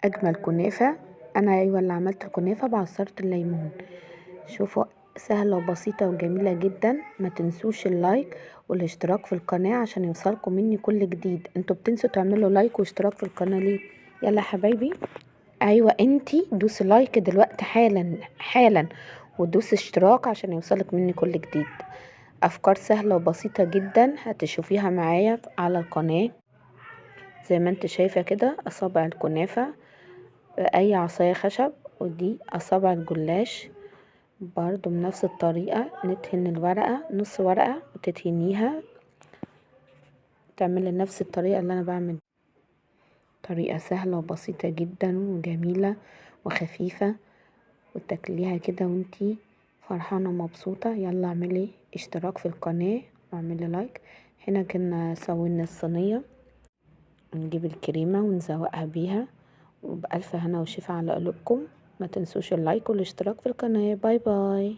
اجمل كنافة. انا ايوه اللي عملت الكنافة بعصرة الليمون. شوفوا، سهلة وبسيطة وجميلة جدا. ما تنسوش اللايك والاشتراك في القناة عشان يوصلكم مني كل جديد. انتوا بتنسوا تعملوا لايك واشتراك في القناة ليه؟ يلا يا حبايبي، ايوه انتي دوسي لايك دلوقتي حالا حالا، ودوسي اشتراك عشان يوصلك مني كل جديد. افكار سهلة وبسيطة جدا هتشوفيها معايا على القناة. زي ما انت شايفة كده اصابع الكنافة، اي عصاية خشب، ودي اصابع الجلاش برضو بنفس الطريقة. ندهن الورقة نص ورقة وتدهنيها، تعملي نفس الطريقة اللي انا بعمل. طريقة سهلة وبسيطة جدا وجميلة وخفيفة، وتاكليها كده وانتي فرحانة ومبسوطة. يلا اعملي اشتراك في القناة واعملي لايك. هنا كنا سوينا الصينية، نجيب الكريمة ونزوقها بيها، وبألف هنا وشفا على قلوبكم. ما تنسوش اللايك والاشتراك في القناة. باي باي.